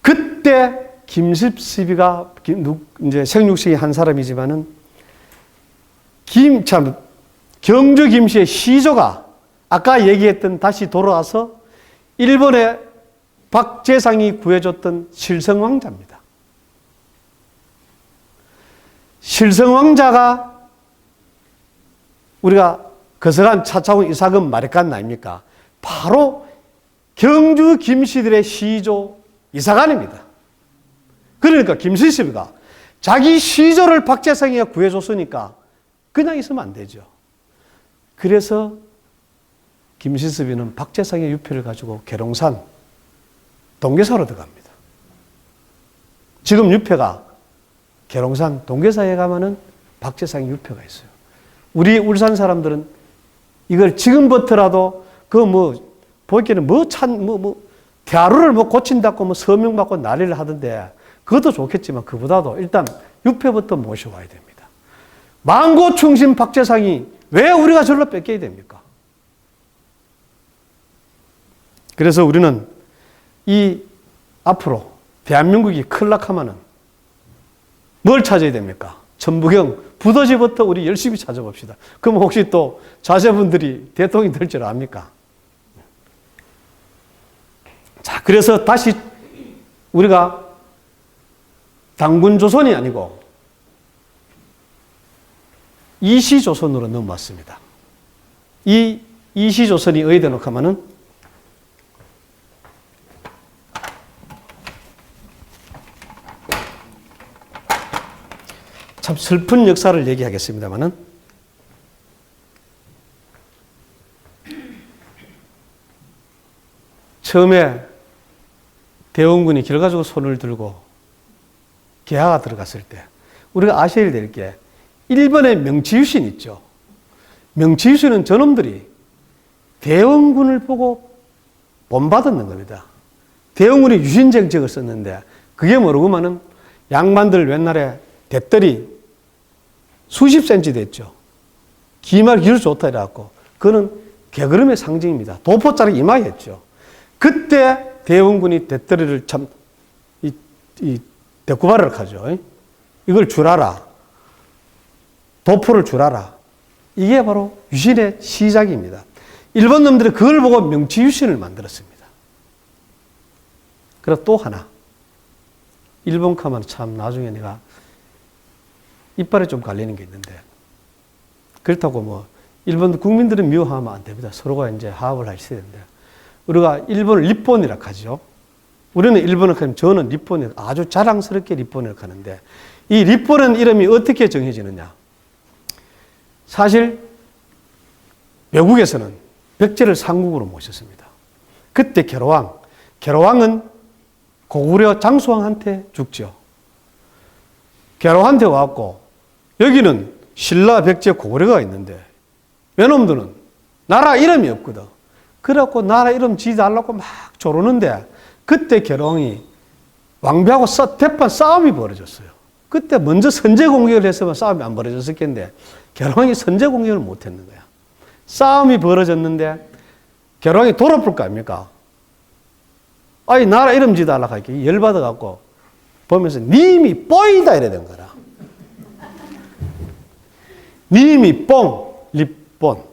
그때 김십습이가 이제 생육식의 한 사람이지만은 경주 김씨의 시조가 아까 얘기했던 다시 돌아와서 일본의 박재상이 구해줬던 실성왕자입니다. 실성왕자가 우리가 거서간 차차운 이사금 마력간 아닙니까? 바로 경주 김씨들의 시조 이사관입니다. 그러니까 김시섭이가 자기 시조를 박재상이가 구해줬으니까 그냥 있으면 안 되죠. 그래서 김시섭이는 박재상의 유패를 가지고 계룡산 동계사로 들어갑니다. 지금 유패가 계룡산 동계사에 가면은 박재상의 유패가 있어요. 우리 울산 사람들은 이걸 지금부터라도 보기에는 대하루를 고친다고 서명 받고 난리를 하던데 그것도 좋겠지만 그보다도 일단 유패부터 모셔와야 됩니다. 만고충신 박재상이 왜 우리가 절로 뺏겨야 됩니까? 그래서 우리는 이 앞으로 대한민국이 클락하면은 뭘 찾아야 됩니까? 천부경, 부도지부터 우리 열심히 찾아봅시다. 그럼 혹시 또 자제분들이 대통령이 될 줄 압니까? 자, 그래서 다시 우리가 당군조선이 아니고 이시조선으로 넘어왔습니다. 이 이시조선이 어디다 놓고 하면은 참 슬픈 역사를 얘기하겠습니다만은 처음에 대원군이 결과적으로 손을 들고 개하가 들어갔을 때 우리가 아셔야 될 게 일본의 명치유신 있죠. 명치유신은 저놈들이 대원군을 보고 본받았는 겁니다. 대원군이 유신정책을 썼는데 그게 모르고만은 양반들 옛날에 대떨이 수십 센치 됐죠. 기말 기술 좋다 이래갖고 그거는 개걸음의 상징입니다. 도포자를 이마했죠. 그때 대원군이 대떨이를 대꾸발을 하죠. 이걸 줄아라. 도포를 줄아라. 이게 바로 유신의 시작입니다. 일본 놈들이 그걸 보고 명치유신을 만들었습니다. 그리고 또 하나. 일본 가면 참 나중에 내가 이빨에 좀 갈리는 게 있는데 그렇다고 일본 국민들은 미워하면 안 됩니다. 서로가 이제 화합을 하셔야 되는데 우리가 일본을 리본이라고 하죠. 우리는 일본을 하면 저는 리본을 아주 자랑스럽게 리본이라고 하는데 이 립보라는 이름이 어떻게 정해지느냐? 사실 외국에서는 백제를 상국으로 모셨습니다. 그때 개로왕은 고구려 장수왕한테 죽죠. 개로한테 왔고 여기는 신라, 백제, 고구려가 있는데 외놈들은 나라 이름이 없거든. 그래갖고 나라 이름 지어달라고 막 조르는데 그때 개로왕이 왕비하고 대판 싸움이 벌어졌어요. 그때 먼저 선제 공격을 했으면 싸움이 안 벌어졌을 텐데 개로왕이 선제 공격을 못했는 거야. 싸움이 벌어졌는데 개로왕이 돌아볼 거 아닙니까? 아니 나라 이름 지어달라고 하니까 열받아갖고 보면서 님이 뽀이다 이래 된 거라. 님이 뽕, 립본.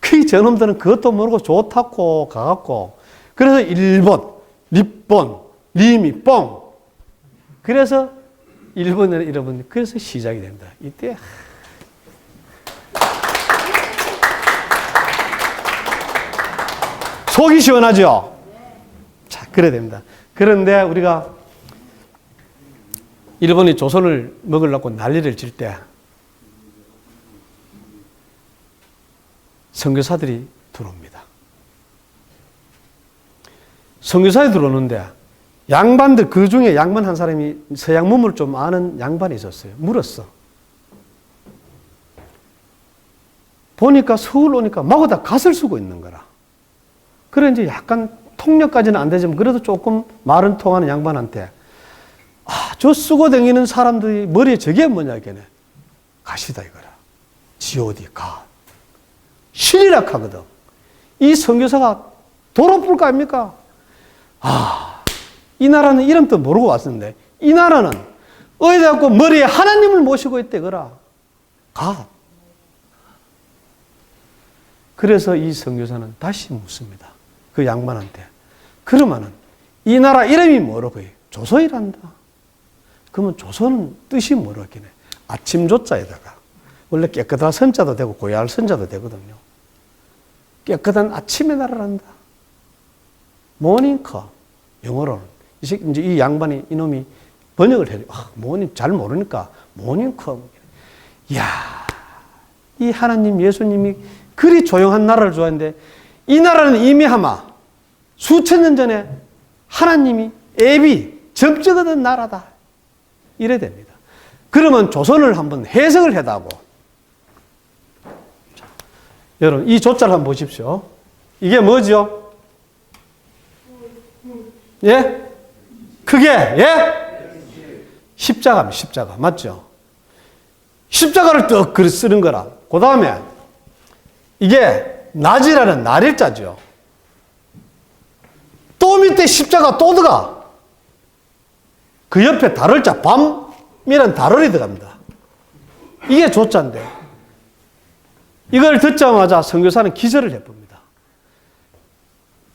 그 저놈들은 그것도 모르고 좋다고 가갖고 그래서 일본, 립본, 님이 뽕. 그래서 일본에는 여러분 그래서 시작이 됩니다. 이때 속이 시원하죠? 자, 그래야 됩니다. 그런데 우리가 일본이 조선을 먹으려고 난리를 칠 때 선교사들이 들어옵니다. 선교사에 들어오는데 양반들, 그 중에 양반 한 사람이 서양 문물을 좀 아는 양반이 있었어요. 물었어. 보니까 서울 오니까 마구 다 갓을 쓰고 있는 거라. 그래 이제 약간 통역까지는 안 되지만 그래도 조금 말은 통하는 양반한테 저 쓰고 다니는 사람들이 머리에 저게 뭐냐 걔네. 갓이다 이거라. G.O.D. 갓. 신이라 하거든. 이 선교사가 돌아볼 거 아닙니까? 이 나라는 이름도 모르고 왔었는데 이 나라는 어디다 갖고 머리에 하나님을 모시고 있대 그라. 갓. 그래서 이 선교사는 다시 묻습니다. 그 양반한테. 그러면은 이 나라 이름이 뭐라고 해요? 조선이란다. 그러면 조선은 뜻이 뭐라겠네? 아침 조자에다가 원래 깨끗한 선자도 되고 고야할 선자도 되거든요. 깨끗한 아침의 나라란다. 모닝커. 영어로는 이제 이 양반이 이놈이 번역을 해요. 모닝 잘 모르니까 모닝커. 이야, 이 하나님 예수님이 그리 조용한 나라를 좋아하는데 이 나라는 이미 아마 수천 년 전에 하나님이 애비 접적하던 나라다. 이래 됩니다. 그러면 조선을 한번 해석을 해다고. 자, 여러분 이 조자를 한번 보십시오. 이게 뭐죠? 예? 크게 예? 십자가입니다. 십자가 맞죠? 십자가를 떡 글 쓰는 거라. 그 다음에 이게 낮이라는 날일자죠. 또 밑에 십자가 또 들어가. 그 옆에 달을자 밤이라는 달을이 들어갑니다. 이게 조자인데 이걸 듣자마자 선교사는 기절을 해봅니다.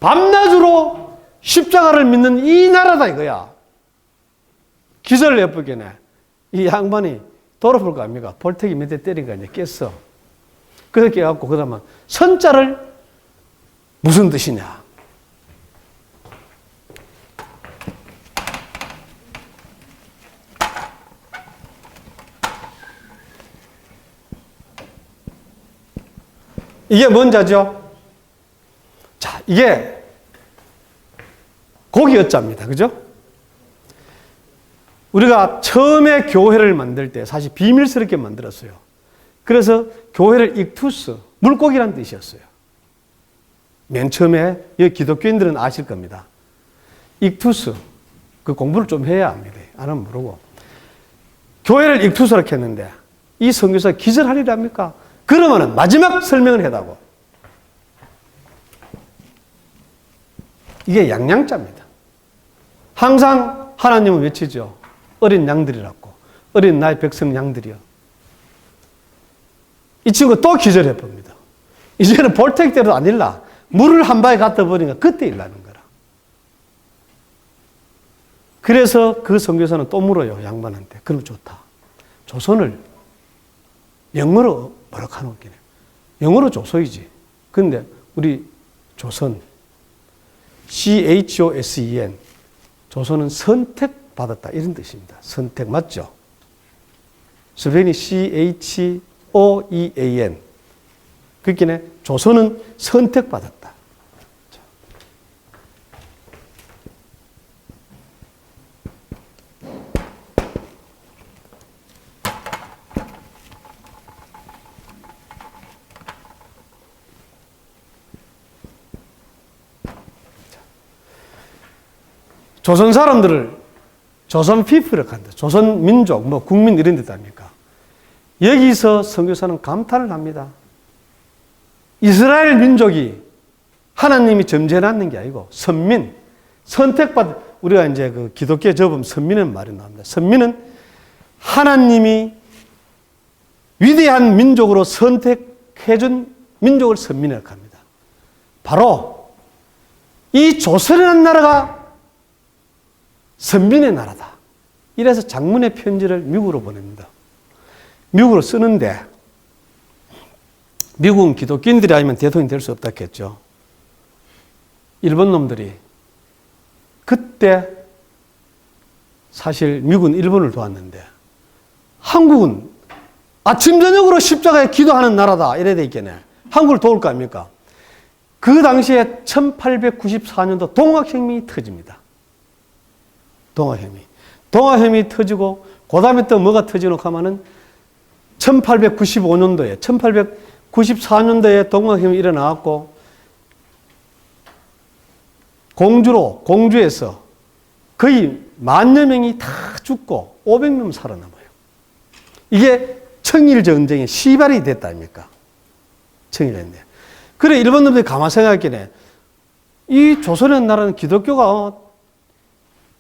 밤낮으로 십자가를 믿는 이 나라다 이거야. 기절을 해보겠네. 이 양반이 돌아볼 거 아닙니까? 볼테기 밑에 때리니까 이제 깼어. 그래서 깨갖고 그다음에 선자를 무슨 뜻이냐? 이게 뭔 자죠? 자, 이게 고기 여자입니다. 그죠? 우리가 처음에 교회를 만들 때 사실 비밀스럽게 만들었어요. 그래서 교회를 익투스, 물고기란 뜻이었어요. 맨 처음에 여기 기독교인들은 아실 겁니다. 익투스, 그 공부를 좀 해야 합니다. 안 하면 모르고. 교회를 익투스로 했는데 이 선교사 기절하리랍니까? 그러면은 마지막 설명을 해다고. 이게 양양자입니다. 항상 하나님은 외치죠. 어린 양들이라고. 어린 나의 백성 양들이요. 이 친구 또 기절해 봅니다. 이제는 볼텍대로 안 일나. 물을 한 바에 갖다 버리니까 그때 일나는 거라. 그래서 그 선교사는 또 물어요. 양반한테. 그럼 좋다. 조선을 영어로 뭐라고 하는 거네. 영어로 조선이지. 근데 우리 조선 CHOSEN 조선은 선택받았다 이런 뜻입니다. 선택 맞죠? 스페인이 CHOEAN. 그렇게 조선은 선택받았다. 조선 사람들을 조선 피플을 한다. 조선 민족, 뭐 국민 이런 데다 합니까? 여기서 선교사는 감탄을 합니다. 이스라엘 민족이 하나님이 점재해놨는 게 아니고 선민, 선택받은, 우리가 이제 그 기독교에 접으면 선민은 말이 나옵니다. 선민은 하나님이 위대한 민족으로 선택해준 민족을 선민이라고 합니다. 바로 이 조선이라는 나라가 선민의 나라다. 이래서 장문의 편지를 미국으로 보냅니다. 미국으로 쓰는데 미국은 기독교인들이 아니면 대통령이 될 수 없다 했죠. 일본 놈들이 그때 사실 미국은 일본을 도왔는데 한국은 아침 저녁으로 십자가에 기도하는 나라다 이래야 되겠네. 한국을 도울 거 아닙니까? 그 당시에 1894년도 동학혁명이 터집니다. 동학혁명이 터지고 그 다음에 또 뭐가 터지노 하면은 1895년도에 1894년도에 동학혁명이 일어나갖고 공주에서 거의 10,000여 명이 다 죽고 500명 살아남아요. 이게 청일전쟁의 시발이 됐다 아닙니까? 청일전쟁. 그래 일본 놈들이 가만 생각했겠네. 이 조선의 나라는 기독교가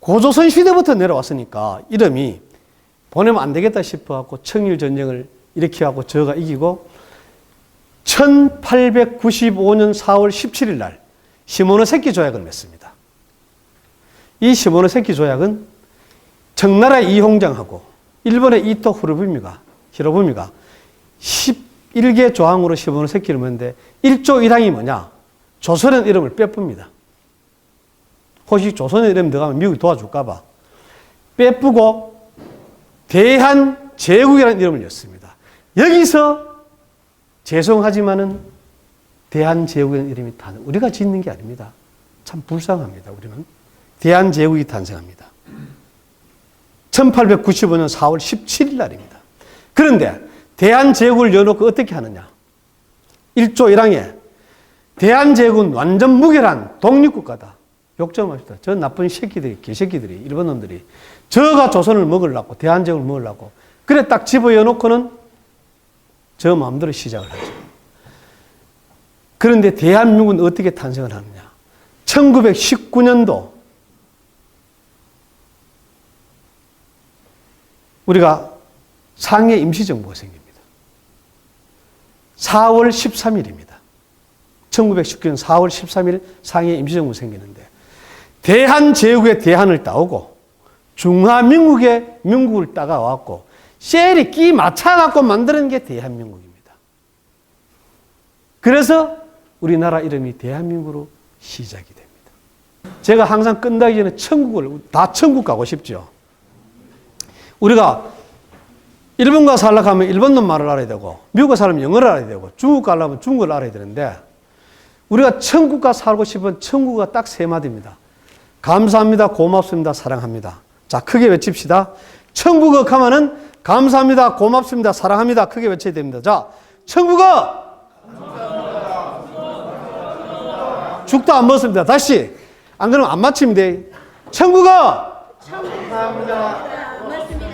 고조선 시대부터 내려왔으니까 이름이 보내면 안 되겠다 싶어갖고 청일전쟁을 일으켜갖고 저가 이기고 1895년 4월 17일 날 시모노세키 조약을 맺습니다. 이 시모노세키 조약은 청나라 이홍장하고 일본의 이토 히로부미가 11개 조항으로 시모노세키를 맺는데 1조 1항이 뭐냐? 조선의 이름을 빼쁩니다. 혹시 조선의 이름 들어가면 미국이 도와줄까봐 빼쁘고 대한제국이라는 이름을 였습니다. 여기서 죄송하지만은 대한제국이라는 이름이 우리가 짓는 게 아닙니다. 참 불쌍합니다. 우리는 대한제국이 탄생합니다. 1895년 4월 17일 날입니다. 그런데 대한제국을 여놓고 어떻게 하느냐? 1조 1항에 대한제국은 완전 무결한 독립국가다. 욕 좀 합시다. 저 나쁜 새끼들이, 개새끼들이, 일본 놈들이 저가 조선을 먹으려고, 대한제국을 먹으려고 그래 딱 집어여놓고는 저 마음대로 시작을 하죠. 그런데 대한민국은 어떻게 탄생을 하느냐? 1919년도 우리가 상해 임시정부가 생깁니다. 4월 13일입니다. 1919년 4월 13일 상해 임시정부가 생기는데 대한제국의 대한을 따오고 중화민국의 민국을 따가왔고 셀이 끼 맞춰갖고 만드는 게 대한민국입니다. 그래서 우리나라 이름이 대한민국으로 시작이 됩니다. 제가 항상 끝나기 전에 다 천국 가고 싶죠. 우리가 일본 가서 살려고 하면 일본 놈 말을 알아야 되고 미국 가서 살려면 영어를 알아야 되고 중국 가려면 중국을 알아야 되는데 우리가 천국 가서 살고 싶은 천국가 딱 세 마디입니다. 감사합니다. 고맙습니다. 사랑합니다. 자, 크게 외칩시다. 천국어 하면은 감사합니다. 고맙습니다. 사랑합니다. 크게 외쳐야 됩니다. 자, 천국어! 죽도 안 먹었습니다. 다시. 안 그러면 안 맞히면 돼. 천국어! 감사합니다. 고맙습니다.